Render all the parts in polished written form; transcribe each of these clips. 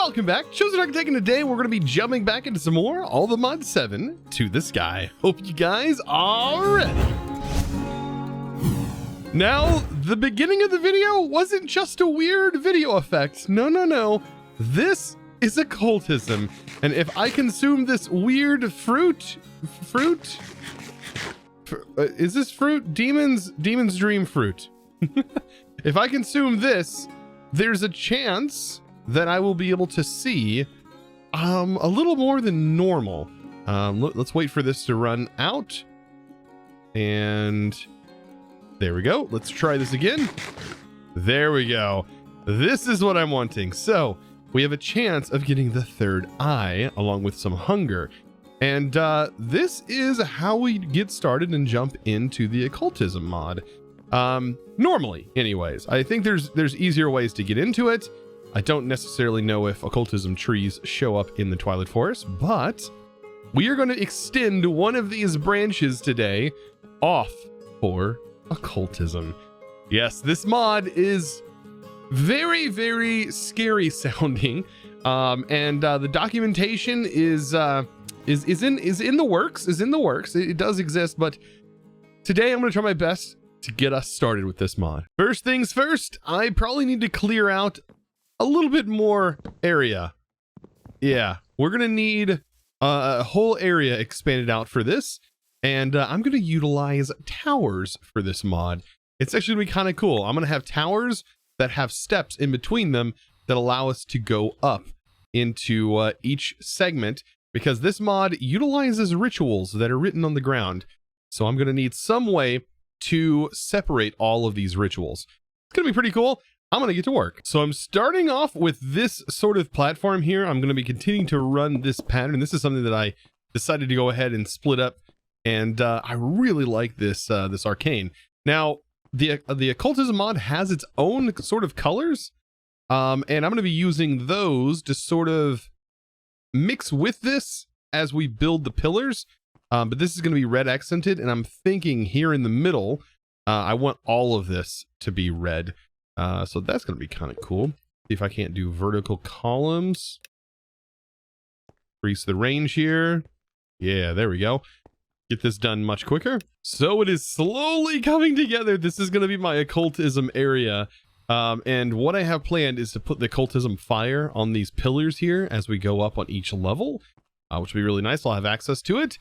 Welcome back, Chosenarchitect, and today we're going to be jumping back into some more All the Mod 7 to the Sky. Hope you guys are ready. Now, the beginning of the video wasn't just a weird video effect. No. This is occultism, and if I consume this weird fruit, is this fruit? Demon's dream fruit. If I consume this, there's a chance that I will be able to see a little more than normal. Let's wait for this to run out. And there we go. Let's try this again. There we go. This is what I'm wanting. So we have a chance of getting the third eye along with some hunger. And this is how we get started and jump into the occultism mod. Normally, anyways. I think there's easier ways to get into it. I don't necessarily know if occultism trees show up in the Twilight Forest, but we are going to extend one of these branches today off for occultism. Yes, this mod is very, very scary sounding, and the documentation is in the works. It does exist, but today I'm going to try my best to get us started with this mod. First things first, I probably need to clear out a little bit more area. Yeah, we're gonna need a whole area expanded out for this, and I'm gonna utilize towers for this mod. It's actually gonna be kind of cool. I'm gonna have towers that have steps in between them that allow us to go up into each segment, because this mod utilizes rituals that are written on the ground. So I'm gonna need some way to separate all of these rituals. It's gonna be pretty cool. I'm going to get to work. So I'm starting off with this sort of platform here. I'm going to be continuing to run this pattern. This is something that I decided to go ahead and split up. And I really like this this arcane. Now, the occultism mod has its own sort of colors. And I'm going to be using those to sort of mix with this as we build the pillars. But this is going to be red accented. And I'm thinking here in the middle, I want all of this to be red. So that's going to be kind of cool. See if I can't do vertical columns. Increase the range here. Yeah, there we go. Get this done much quicker. So it is slowly coming together. This is going to be my occultism area. And what I have planned is to put the occultism fire on these pillars here as we go up on each level, which will be really nice. I'll have access to it.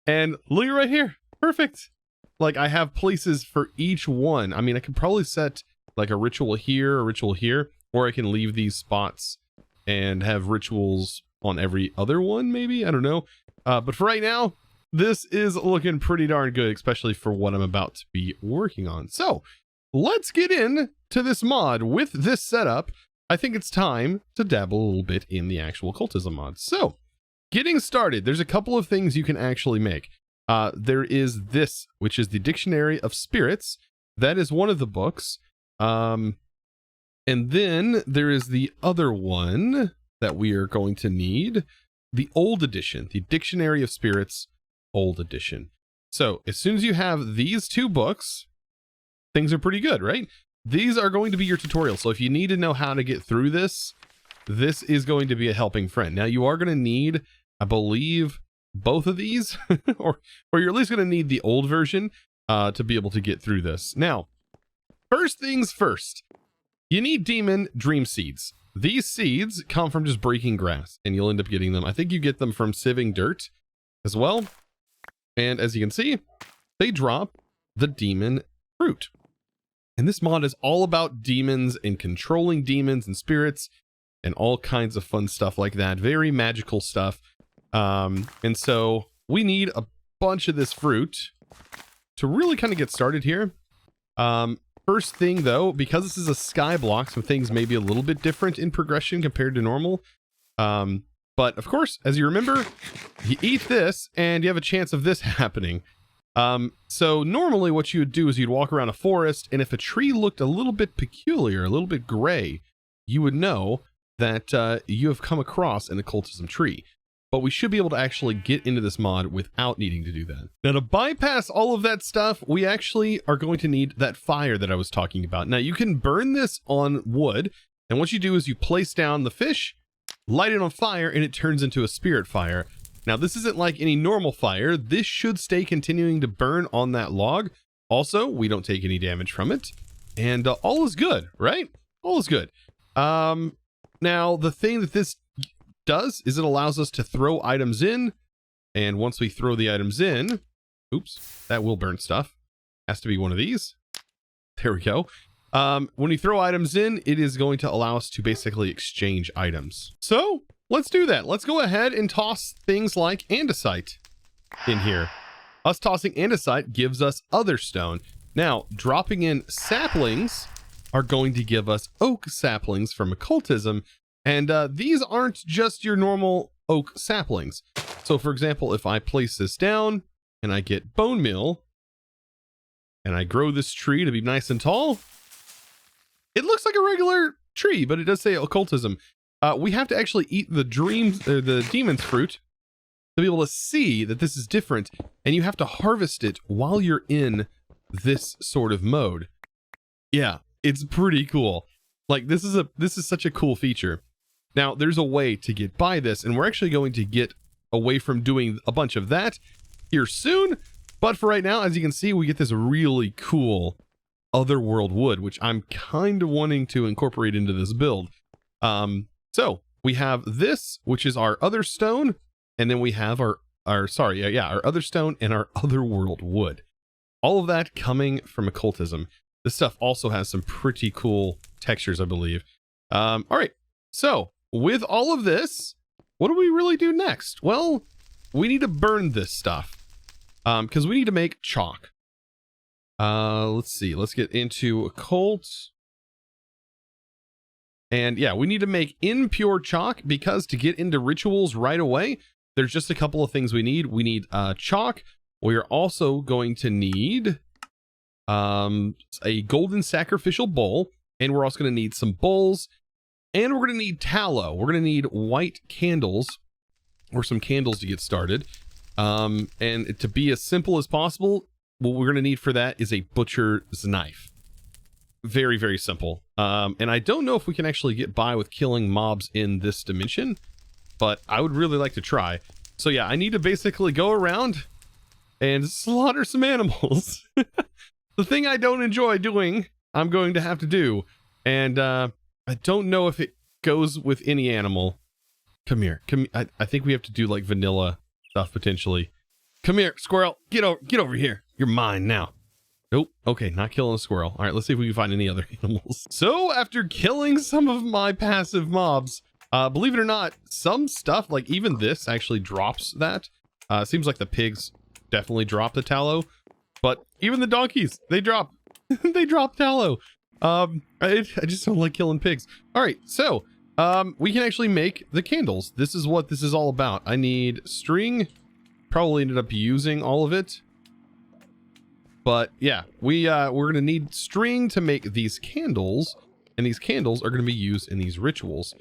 And look at right here. Perfect. Like, I have places for each one. I mean, I could probably set like a ritual here, or I can leave these spots and have rituals on every other one, maybe? I don't know. But for right now, this is looking pretty darn good, especially for what I'm about to be working on. So let's get into this mod. With this setup, I think it's time to dabble a little bit in the actual occultism mod. So getting started, there's a couple of things you can actually make. There is this, which is the Dictionary of Spirits. That is one of the books. And then there is the other one that we are going to need, the old edition, the Dictionary of Spirits, old edition. So as soon as you have these two books, things are pretty good, right? These are going to be your tutorial. So if you need to know how to get through this, this is going to be a helping friend. Now you are going to need, I believe, both of these, or you're at least going to need the old version, to be able to get through this. Now, first things first, you need demon dream seeds. These seeds come from just breaking grass, and you'll end up getting them. I think you get them from sieving dirt as well. And as you can see, they drop the demon fruit. And this mod is all about demons and controlling demons and spirits and all kinds of fun stuff like that. Very magical stuff. And so we need a bunch of this fruit to really kind of get started here. First thing though, because this is a sky block, some things may be a little bit different in progression compared to normal. But of course, as you remember, you eat this and you have a chance of this happening. So normally what you would do is you'd walk around a forest, and if a tree looked a little bit peculiar, a little bit gray, you would know that you have come across an occultism tree. But we should be able to actually get into this mod without needing to do that. Now, to bypass all of that stuff, we actually are going to need that fire that I was talking about. Now, you can burn this on wood, and what you do is you place down the fish, light it on fire, and it turns into a spirit fire. Now, this isn't like any normal fire. This should stay continuing to burn on that log. Also, we don't take any damage from it. And all is good, right? All is good. Now, the thing that this does is it allows us to throw items in. And once we throw the items in, oops, that will burn stuff. Has to be one of these. There we go. When we throw items in, it is going to allow us to basically exchange items. So let's do that. Let's go ahead and toss things like andesite in here. Us tossing andesite gives us other stone. Now, dropping in saplings are going to give us oak saplings from occultism. And these aren't just your normal oak saplings. So for example, if I place this down and I get bone meal and I grow this tree to be nice and tall, it looks like a regular tree, but it does say occultism. We have to actually eat the demon's fruit to be able to see that this is different, and you have to harvest it while you're in this sort of mode. Yeah, it's pretty cool. Like, this is such a cool feature. Now, there's a way to get by this, and we're actually going to get away from doing a bunch of that here soon. But for right now, as you can see, we get this really cool otherworld wood, which I'm kind of wanting to incorporate into this build. So we have this, which is our other stone, and then we have our other stone and our otherworld wood. All of that coming from occultism. This stuff also has some pretty cool textures, I believe. All right, so with all of this, what do we really do next? Well, we need to burn this stuff because we need to make chalk. Let's see. Let's get into occult. And yeah, we need to make impure chalk because to get into rituals right away, there's just a couple of things we need. We need chalk. We are also going to need a golden sacrificial bowl, and we're also going to need some bowls, and we're going to need tallow. We're going to need white candles or some candles to get started. And to be as simple as possible, what we're going to need for that is a butcher's knife. Very, very simple. And I don't know if we can actually get by with killing mobs in this dimension, but I would really like to try. So yeah, I need to basically go around and slaughter some animals. The thing I don't enjoy doing, I'm going to have to do. And I don't know if it goes with any animal. Come here. I think we have to do like vanilla stuff potentially. Come here, squirrel. Get over here. You're mine now. Nope. Okay, not killing a squirrel. All right, let's see if we can find any other animals. So after killing some of my passive mobs, believe it or not, some stuff, like even this actually drops that. Seems like the pigs definitely drop the tallow, but even the donkeys, they drop, they drop tallow. I just don't like killing pigs. All right, so we can actually make the candles. This is what this is all about. I need string. Probably ended up using all of it. But yeah, we're gonna need string to make these candles, and these candles are gonna be used in these rituals.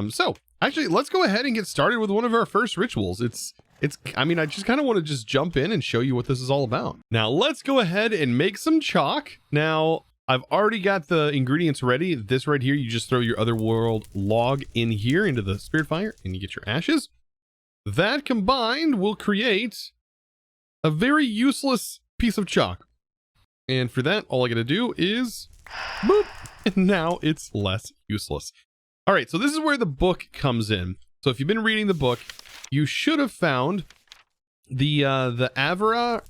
So actually, let's go ahead and get started with one of our first rituals. I mean, I just kind of want to just jump in and show you what this is all about. Now let's go ahead and make some chalk. Now I've already got the ingredients ready. This right here, you just throw your otherworld log in here into the spirit fire, and you get your ashes. That combined will create a very useless piece of chalk. And for that, all I gotta do is boop, and now it's less useless. All right, so this is where the book comes in. So if you've been reading the book, you should have found the Avras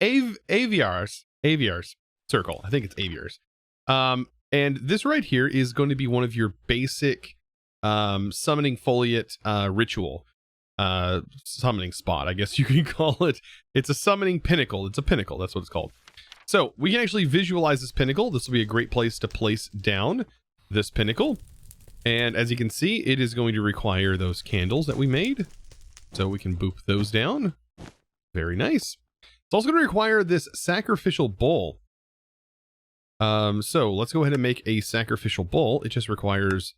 Aviars circle. I think it's Aviars. And this right here is going to be one of your basic summoning foliate ritual. Summoning spot, I guess you can call it. It's a summoning pinnacle. It's a pinnacle, that's what it's called. So we can actually visualize this pinnacle. This will be a great place to place down this pinnacle. And as you can see, it is going to require those candles that we made. So we can boop those down. Very nice. It's also going to require this sacrificial bowl. So let's go ahead and make a sacrificial bowl. It just requires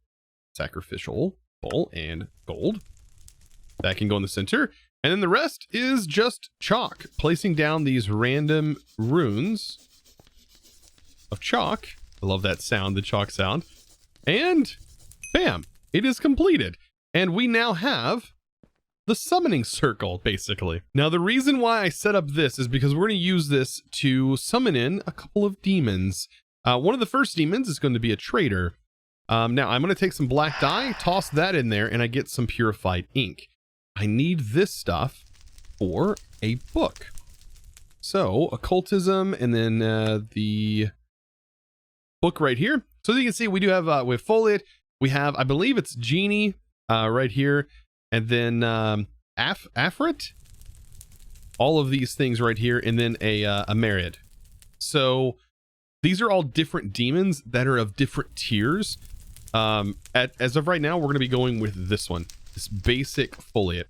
sacrificial bowl and gold. That can go in the center. And then the rest is just chalk. Placing down these random runes of chalk. I love that sound, the chalk sound. And bam, it is completed. And we now have the summoning circle, basically. Now, the reason why I set up this is because we're going to use this to summon in a couple of demons. One of the first demons is going to be a trader. Now, I'm going to take some black dye, toss that in there, and I get some purified ink. I need this stuff for a book. So, occultism, and then the book right here. So as you can see, we do have with foliate, we have, I believe it's genie right here, and then afrit, all of these things right here, and then a merid. So these are all different demons that are of different tiers. As of right now, we're going to be going with this one, this basic foliate.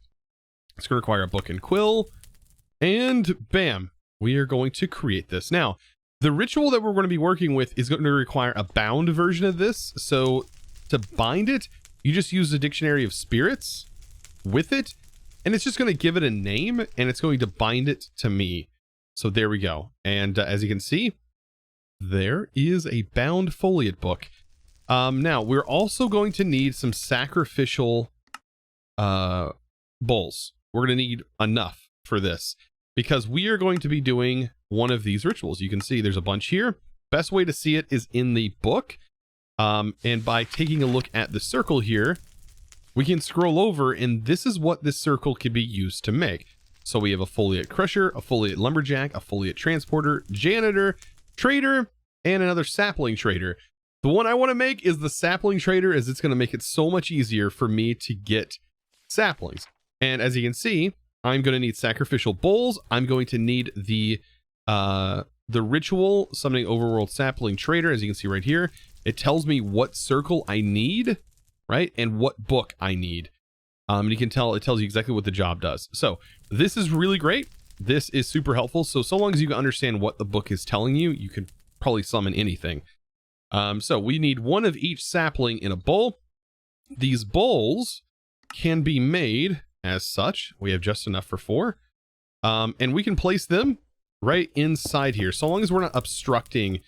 It's going to require a book and quill, and bam, we are going to create this. Now, the ritual that we're going to be working with is going to require a bound version of this. So to bind it, you just use the dictionary of spirits with it, and it's just going to give it a name, and it's going to bind it to me. So there we go. And as you can see, there is a bound foliate book. Now, we're also going to need some sacrificial bowls. We're going to need enough for this, because we are going to be doing one of these rituals. You can see there's a bunch here. Best way to see it is in the book. And by taking a look at the circle here, we can scroll over, and this is what this circle can be used to make. So we have a foliate crusher, a foliate lumberjack, a foliate transporter, janitor, trader, and another sapling trader. The one I want to make is the sapling trader, as it's going to make it so much easier for me to get saplings. And as you can see, I'm going to need sacrificial bowls. I'm going to need the ritual summoning overworld sapling trader. As you can see right here, it tells me what circle I need, right? And what book I need. And you can tell, it tells you exactly what the job does. So this is really great. This is super helpful. So long as you can understand what the book is telling you, you can probably summon anything. So we need one of each sapling in a bowl. These bowls can be made as such. We have just enough for 4. And we can place them right inside here, so long as we're not obstructing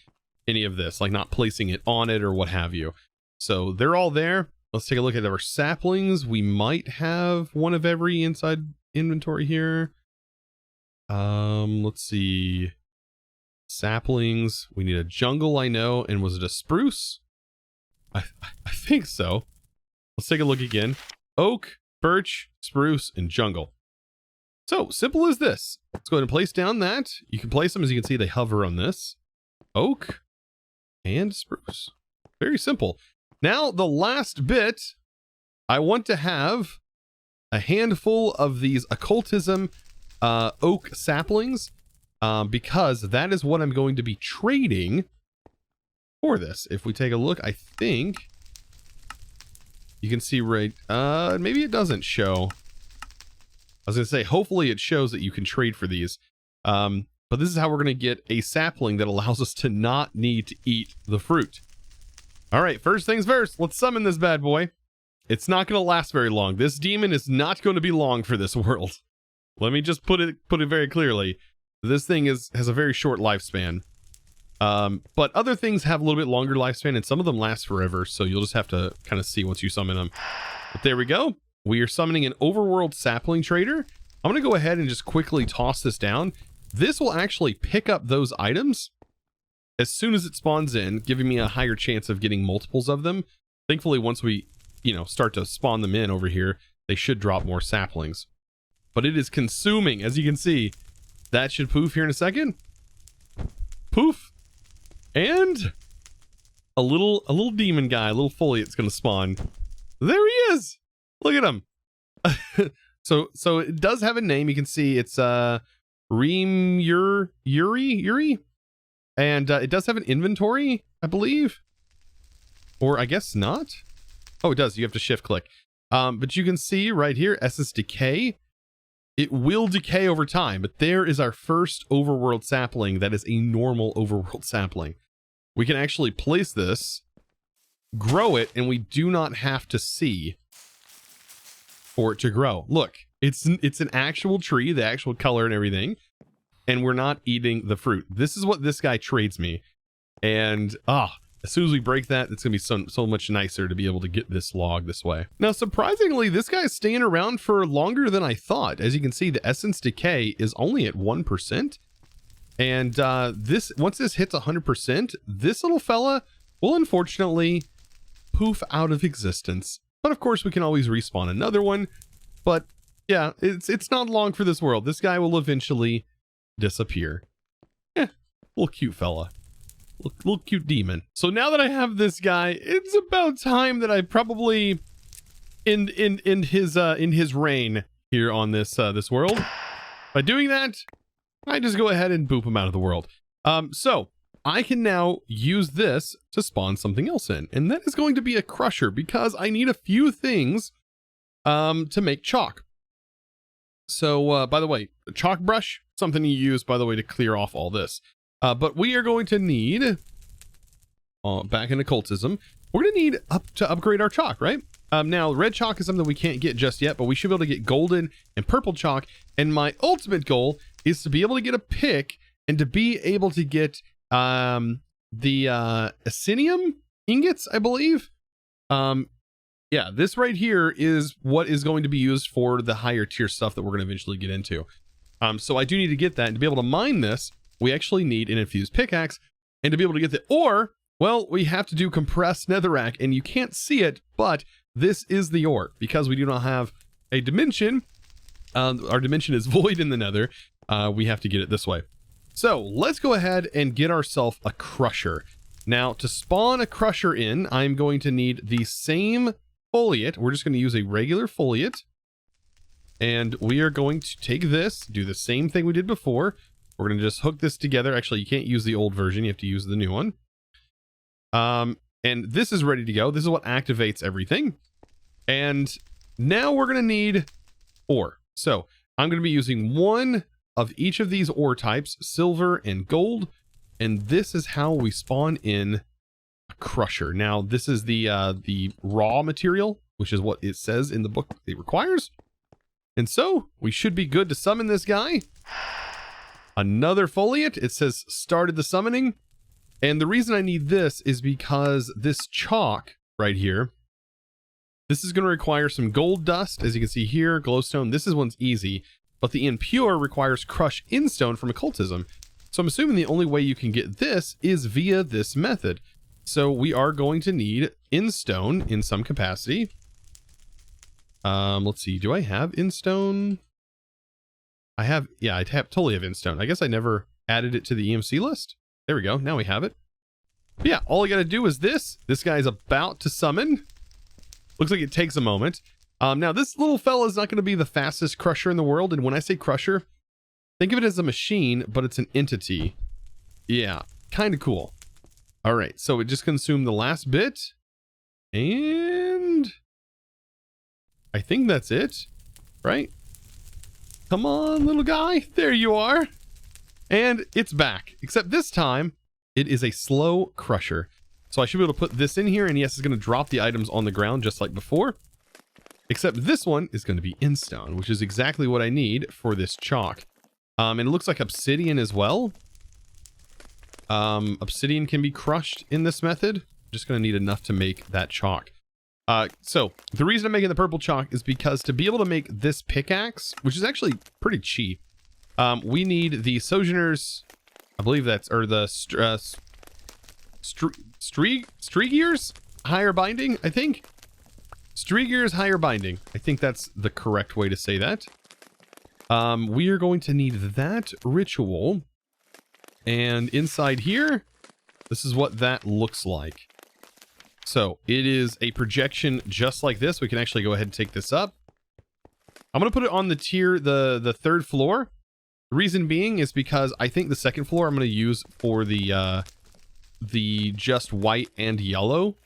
any of this, like not placing it on it or what have you. So they're all there. Let's take a look at our saplings. We might have one of every inside inventory here. Let's see. Saplings. We need a jungle, I know. And was it a spruce? I think so. Let's take a look again. Oak, birch, spruce, and jungle. So simple as this. Let's go ahead and place down that. You can place them, as you can see, they hover on this. Oak and spruce. Very simple. Now, the last bit, I want to have a handful of these occultism oak saplings, because that is what I'm going to be trading for this. If we take a look, I think you can see right, maybe it doesn't show. I was going to say, hopefully it shows that you can trade for these. But this is how we're going to get a sapling that allows us to not need to eat the fruit. All right, first things first, let's summon this bad boy. It's not going to last very long. This demon is not going to be long for this world. Let me just put it very clearly. This thing has a very short lifespan. But other things have a little bit longer lifespan, and some of them last forever, so you'll just have to kind of see once you summon them. But there we go. We are summoning an overworld sapling trader. I'm going to go ahead and just quickly toss this down. This will actually pick up those items as soon as it spawns in, giving me a higher chance of getting multiples of them. Thankfully, once we, start to spawn them in over here, they should drop more saplings. But it is consuming, as you can see. That should poof here in a second. Poof. And a little demon guy, a little foliate's going to spawn. There he is. Look at him. So it does have a name. You can see it's Reem Yuri. And it does have an inventory, I believe. Or I guess not. Oh, it does. You have to shift click. But you can see right here, Essence Decay. It will decay over time, but there is our first overworld sapling that is a normal overworld sapling. We can actually place this, grow it, and we do not have to see for it to grow. Look, it's an actual tree, the actual color and everything, and we're not eating the fruit. This is what this guy trades me. And As soon as we break that, it's going to be so much nicer to be able to get this log this way. Now, surprisingly, this guy's staying around for longer than I thought. As you can see, the essence decay is only at 1%. And once this hits 100%, this little fella will unfortunately poof out of existence. But of course, we can always respawn another one. But yeah, it's not long for this world. This guy will eventually disappear. Little cute fella. Little cute demon. So now that I have this guy, it's about time that I probably end his reign here on this world. By doing that, I just go ahead and boop him out of the world. So I can now use this to spawn something else in, and that is going to be a crusher because I need a few things to make chalk. So by the way, a chalk brush, something you use, by the way, to clear off all this. But we are going to need, back in occultism, we're going to need to upgrade our chalk, right? Now, red chalk is something we can't get just yet, but we should be able to get golden and purple chalk. And my ultimate goal is to be able to get a pick and to be able to get the asinium ingots, I believe. Yeah, this right here is what is going to be used for the higher tier stuff that we're going to eventually get into. So I do need to get that, and to be able to mine this, we actually need an infused pickaxe, and to be able to get the ore, well, we have to do compressed netherrack, and you can't see it, but this is the ore. Because we do not have a dimension, our dimension is void in the nether, we have to get it this way. So let's go ahead and get ourselves a crusher. Now, to spawn a crusher in, I'm going to need the same foliate. We're just going to use a regular foliate, and we are going to take this, do the same thing we did before. We're going to just hook this together. Actually, you can't use the old version. You have to use the new one. And this is ready to go. This is what activates everything. And now we're going to need ore. So I'm going to be using one of each of these ore types, silver and gold. And this is how we spawn in a crusher. Now, this is the raw material, which is what it says in the book it requires. And so we should be good to summon this guy. Another foliate. It says started the summoning. And the reason I need this is because this chalk right here, this is going to require some gold dust. As you can see here, glowstone. This one's easy, but the impure requires crushed instone from occultism. So I'm assuming the only way you can get this is via this method. So we are going to need instone in some capacity. Let's see. Do I have instone? I have, yeah, I totally have instone. I guess I never added it to the EMC list. There we go. Now we have it. But yeah, all I got to do is this. This guy's about to summon. Looks like it takes a moment. Now this little fella is not going to be the fastest crusher in the world. And when I say crusher, think of it as a machine, but it's an entity. Yeah, kind of cool. All right, so it just consumed the last bit. And I think that's it, right? Come on, little guy. There you are. And it's back. Except this time, it is a slow crusher. So I should be able to put this in here. And yes, it's going to drop the items on the ground just like before. Except this one is going to be in stone, which is exactly what I need for this chalk. And it looks like obsidian as well. Obsidian can be crushed in this method. Just going to need enough to make that chalk. So the reason I'm making the purple chalk is because to be able to make this pickaxe, which is actually pretty cheap, we need the Sojourner's, I believe that's, or the Striegier's higher binding, I think. Striegier's higher binding. I think that's the correct way to say that. We are going to need that ritual. And inside here, this is what that looks like. So it is a projection just like this. We can actually go ahead and take this up. I'm going to put it on the tier, the third floor. The reason being is because I think the second floor I'm going to use for the just white and yellow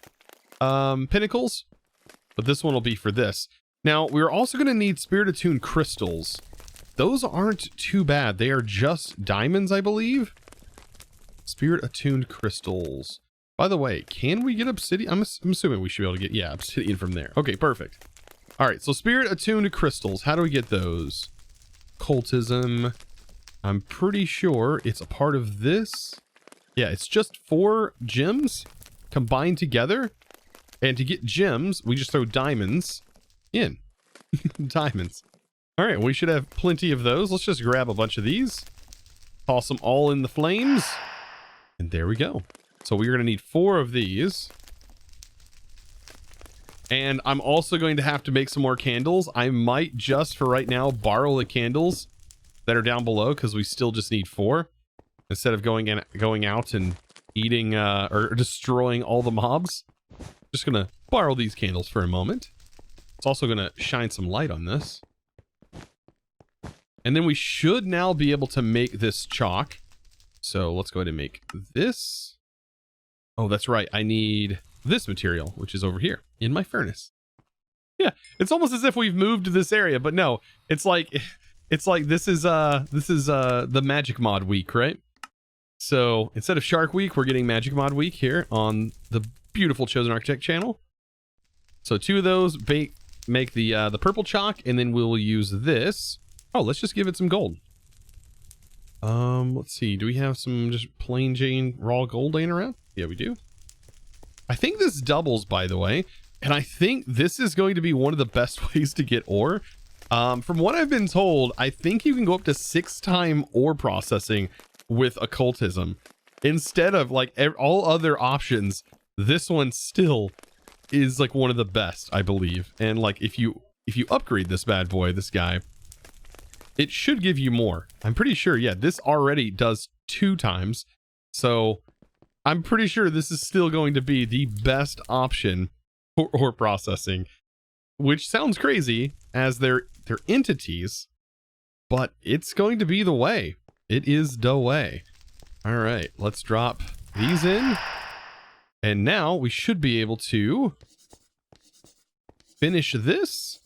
pinnacles. But this one will be for this. Now, we're also going to need spirit attuned crystals. Those aren't too bad. They are just diamonds, I believe. Spirit attuned crystals. By the way, can we get obsidian? I'm assuming we should be able to get, yeah, obsidian from there. Okay, perfect. All right, so spirit attuned crystals. How do we get those? Occultism. I'm pretty sure it's a part of this. Yeah, it's just 4 gems. combine together. And to get gems, we just throw diamonds in. Diamonds. All right, we should have plenty of those. Let's just grab a bunch of these. Toss them all in the flames. And there we go. So we're going to need 4 of these. And I'm also going to have to make some more candles. I might just, for right now, borrow the candles that are down below because we still just need 4. Instead of going out and eating or destroying all the mobs. Just going to borrow these candles for a moment. It's also going to shine some light on this. And then we should now be able to make this chalk. So let's go ahead and make this. Oh, that's right. I need this material, which is over here in my furnace. Yeah, it's almost as if we've moved to this area, but no, it's like this is the magic mod week, right? So instead of Shark Week, we're getting Magic Mod Week here on the beautiful Chosenarchitect channel. So 2 of those make the purple chalk, and then we'll use this. Oh, let's just give it some gold. Let's see. Do we have some just plain Jane raw gold laying around? Yeah, we do. I think this doubles, by the way, and I think this is going to be one of the best ways to get ore. From what I've been told, I think you can go up to 6-time ore processing with occultism instead of like all other options. This one still is like one of the best, I believe. And like if you upgrade this bad boy, this guy, it should give you more. I'm pretty sure. Yeah, this already does 2 times. So I'm pretty sure this is still going to be the best option for ore processing, which sounds crazy as they're entities, but it's going to be the way. It is the way. All right, let's drop these in. And now we should be able to finish this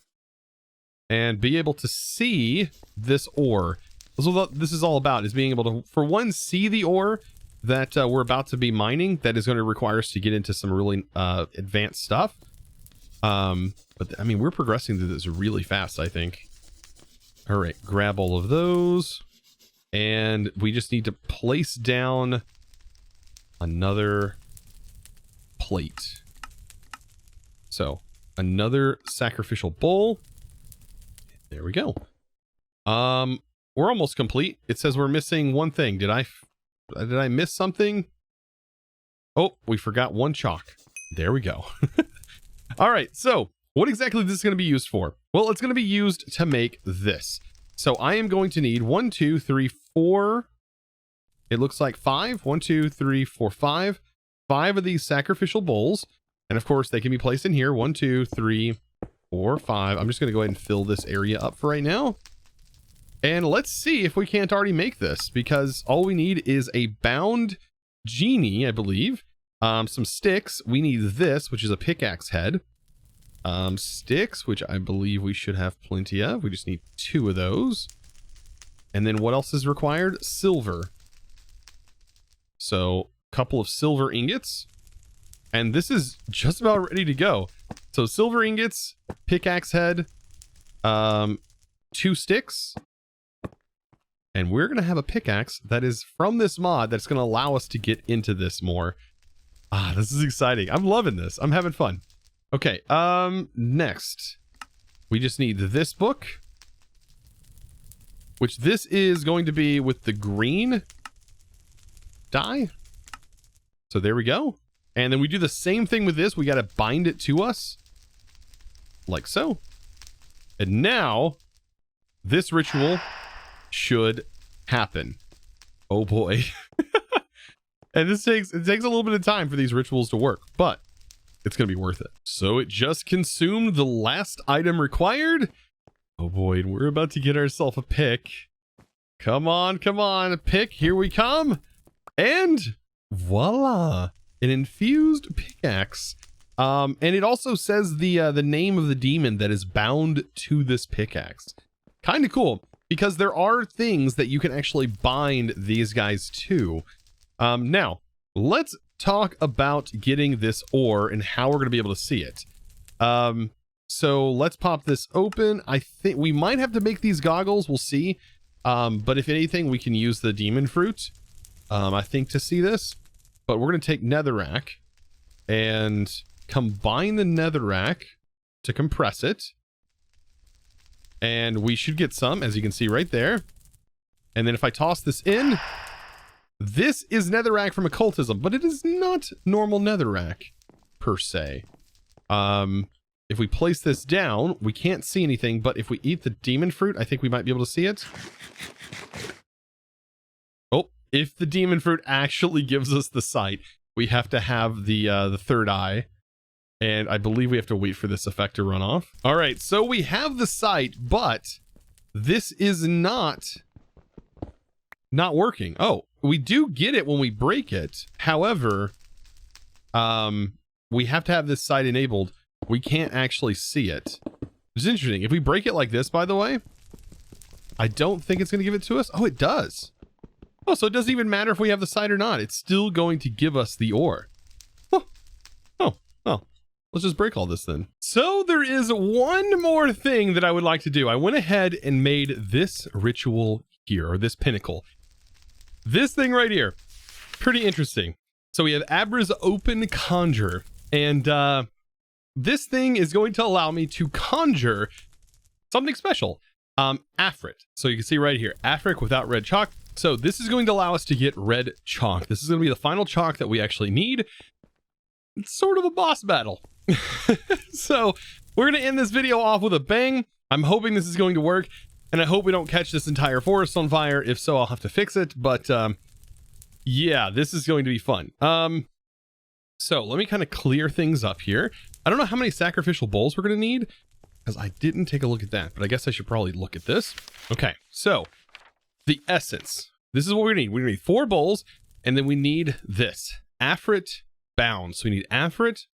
and be able to see this ore. That's what this is all about, is being able to, for one, see the ore that we're about to be mining. That is going to require us to get into some really advanced stuff. But I mean, we're progressing through this really fast, I think. All right, grab all of those. And we just need to place down another plate. So another sacrificial bowl. There we go. We're almost complete. It says we're missing 1 thing. Did I miss something? Oh, we forgot 1 chalk. There we go. All right, so what exactly is this going to be used for? Well, it's going to be used to make this. So I am going to need 1, 2, 3, 4. It looks like 5. 1, 2, 3, 4, 5. 5 of these sacrificial bowls. And of course, they can be placed in here. 1, 2, 3, 4, 5. I'm just going to go ahead and fill this area up for right now. And let's see if we can't already make this, because all we need is a bound genie, I believe. Some sticks. We need this, which is a pickaxe head. Sticks, which I believe we should have plenty of. We just need 2 of those. And then what else is required? Silver. So a couple of silver ingots. And this is just about ready to go. So silver ingots, pickaxe head, 2 sticks. And we're going to have a pickaxe that is from this mod that's going to allow us to get into this more. Ah, this is exciting. I'm loving this. I'm having fun. Okay, next. We just need this book. Which this is going to be with the green dye. So there we go. And then we do the same thing with this. We got to bind it to us. Like so. And now, this ritual should happen. Oh boy. And it takes a little bit of time for these rituals to work, but it's going to be worth it. So it just consumed the last item required. Oh boy, and we're about to get ourselves a pick. Come on, come on, pick, here we come. And voila, an infused pickaxe. And it also says the name of the demon that is bound to this pickaxe. Kind of cool, because there are things that you can actually bind these guys to. Now, let's talk about getting this ore and how we're going to be able to see it. So let's pop this open. I think we might have to make these goggles. We'll see. But if anything, we can use the demon fruit, I think, to see this. But we're going to take netherrack. and combine the netherrack to compress it. And we should get some, as you can see right there. And then if I toss this in, this is netherrack from Occultism, but it is not normal netherrack per se. If we place this down, we can't see anything, but if we eat the demon fruit, I think we might be able to see it. Oh, if the demon fruit actually gives us the sight, we have to have the third eye. And I believe we have to wait for this effect to run off. All right, so we have the sight, but this is not working. Oh, we do get it when we break it. However, we have to have this sight enabled. We can't actually see it. It's interesting. If we break it like this, by the way, I don't think it's going to give it to us. Oh, it does. Oh, so it doesn't even matter if we have the sight or not. It's still going to give us the ore. Oh. Let's just break all this then. So there is one more thing that I would like to do. I went ahead and made this ritual here, or this pinnacle. This thing right here. Pretty interesting. So we have Abra's Open Conjure. And this thing is going to allow me to conjure something special. Afrit. So you can see right here, afrit without red chalk. So this is going to allow us to get red chalk. This is going to be the final chalk that we actually need. It's sort of a boss battle. So we're going to end this video off with a bang. I'm hoping this is going to work, and I hope we don't catch this entire forest on fire. If so, I'll have to fix it. But yeah, this is going to be fun. So let me kind of clear things up here. I don't know how many sacrificial bowls we're going to need, because I didn't take a look at that, but I guess I should probably look at this. Okay, so the essence. This is what we need. We need 4 bowls, and then we need this. Afrit bound. So we need Afrit.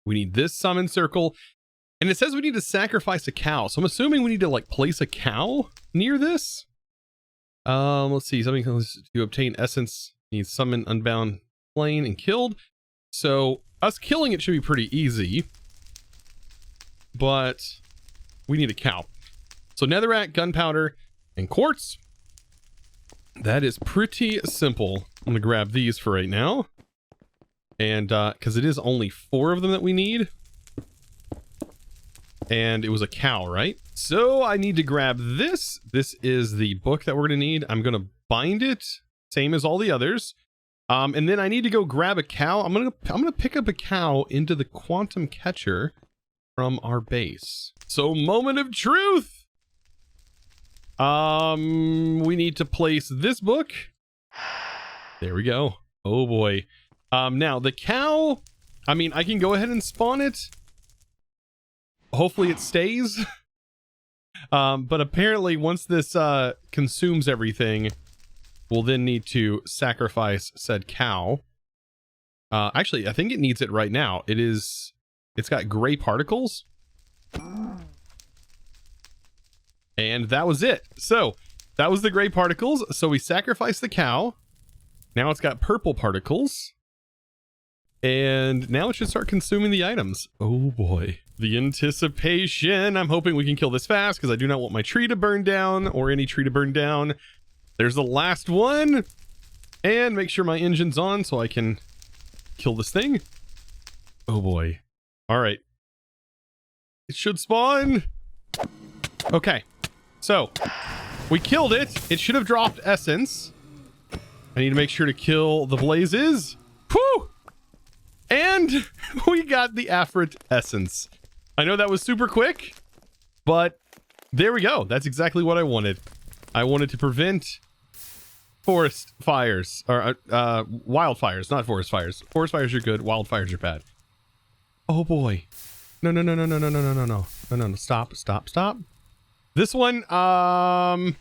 We need this summon circle. And it says we need to sacrifice a cow. So I'm assuming we need to like place a cow near this. Let's see. Something to obtain essence needs summon unbound slain and killed. So us killing it should be pretty easy. But we need a cow. So netherrack, gunpowder, and quartz. That is pretty simple. I'm gonna grab these for right now. And because it is only 4 of them that we need. And it was a cow, right? So I need to grab this. This is the book that we're gonna need. I'm gonna bind it, same as all the others. And then I need to go grab a cow. I'm gonna pick up a cow into the quantum catcher from our base. So moment of truth. We need to place this book. There we go. Oh boy. Now the cow, I mean, I can go ahead and spawn it. Hopefully it stays. But apparently once this consumes everything, we'll then need to sacrifice said cow. Actually, I think it needs it right now. It's got gray particles. And that was it. So that was the gray particles. So we sacrificed the cow. Now it's got purple particles. And now it should start consuming the items. Oh boy. The anticipation. I'm hoping we can kill this fast because I do not want my tree to burn down or any tree to burn down. There's the last one. And make sure my engine's on so I can kill this thing. Oh boy. All right. It should spawn. Okay. So we killed it. It should have dropped essence. I need to make sure to kill the blazes. Whew! And we got the afrit essence. I know that was super quick, but there we go. That's exactly what I wanted. I wanted to prevent forest fires, or wildfires, not forest fires. Forest fires are good, wildfires are bad. Oh boy. No, no, no, no, no, no, no, no, no, no, no, no, no, stop, stop, stop. This one, yeah,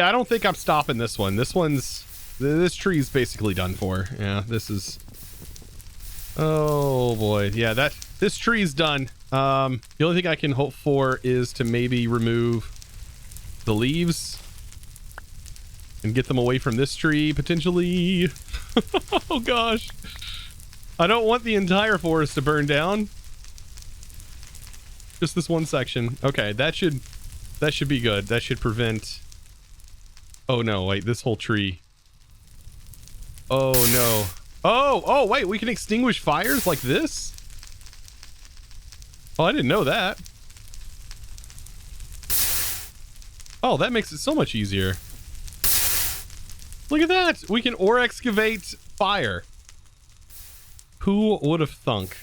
I don't think I'm stopping this one. This tree's basically done for. Yeah, this is, oh boy. Yeah, this tree's done. The only thing I can hope for is to maybe remove the leaves and get them away from this tree, potentially. Oh gosh. I don't want the entire forest to burn down. Just this one section. Okay, that should be good. That should prevent... Oh no, wait, this whole tree. Oh no. Oh, wait, we can extinguish fires like this? Oh, I didn't know that. Oh, that makes it so much easier. Look at that. We can ore excavate fire. Who would have thunk?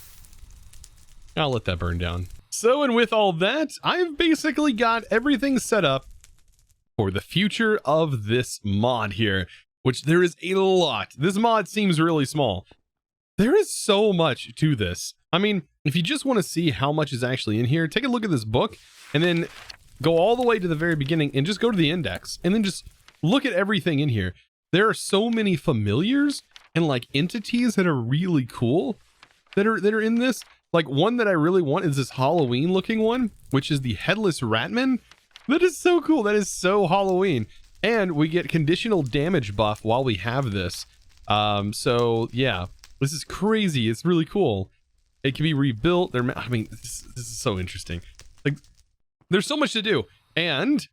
I'll let that burn down. So, and with all that, I've basically got everything set up for the future of this mod here, which there is a lot. This mod seems really small. There is so much to this. I mean, if you just want to see how much is actually in here, take a look at this book and then go all the way to the very beginning and just go to the index and then just look at everything in here. There are so many familiars and like entities that are really cool that are in this. Like one that I really want is this Halloween looking one, which is the Headless Ratman. That is so cool. That is so Halloween. And we get conditional damage buff while we have this. So yeah, this is crazy. It's really cool. It can be rebuilt. I mean, this is so interesting. Like, there's so much to do. And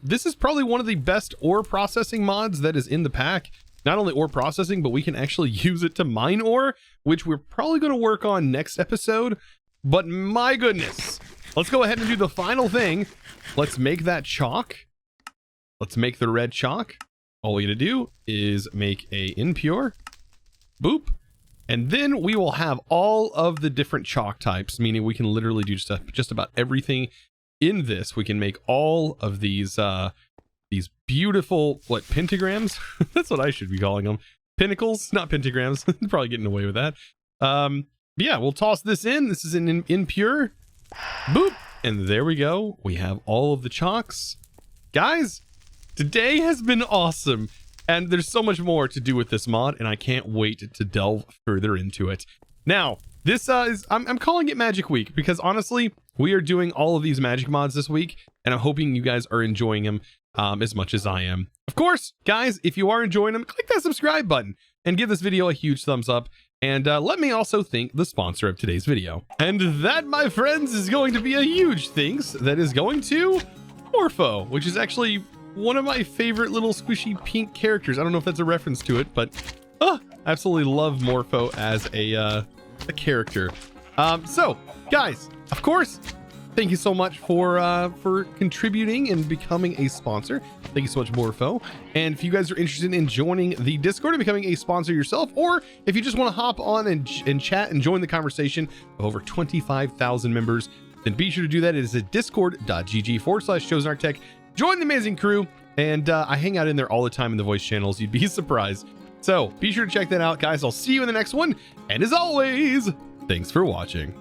this is probably one of the best ore processing mods that is in the pack. Not only ore processing, but we can actually use it to mine ore, which we're probably going to work on next episode. But my goodness, let's go ahead and do the final thing. Let's make that chalk. Let's make the red chalk. All we got to do is make a impure. Boop. And then we will have all of the different chalk types, meaning we can literally do just about everything in this. We can make all of these beautiful, what, pentagrams? That's what I should be calling them. Pinnacles, not pentagrams. Probably getting away with that. Yeah, we'll toss this in. This is an impure. Boop. And there we go. We have all of the chalks. Guys, today has been awesome. And there's so much more to do with this mod, and I can't wait to delve further into it. Now, this I'm calling it Magic Week because honestly, we are doing all of these magic mods this week, and I'm hoping you guys are enjoying them as much as I am. Of course, guys, if you are enjoying them, click that subscribe button and give this video a huge thumbs up. And let me also thank the sponsor of today's video. And that, my friends, is going to be a huge thanks. That is going to Morpho, which is actually one of my favorite little squishy pink characters. I don't know if that's a reference to it, but I absolutely love Morpho as a character. So, guys, of course, thank you so much for contributing and becoming a sponsor. Thank you so much, Morpho. And if you guys are interested in joining the Discord and becoming a sponsor yourself, or if you just want to hop on and chat and join the conversation of over 25,000 members, then be sure to do that. It is at discord.gg/Chosenarchitect. Join the amazing crew, and I hang out in there all the time in the voice channels. You'd be surprised. So be sure to check that out, guys. I'll see you in the next one. And as always, thanks for watching.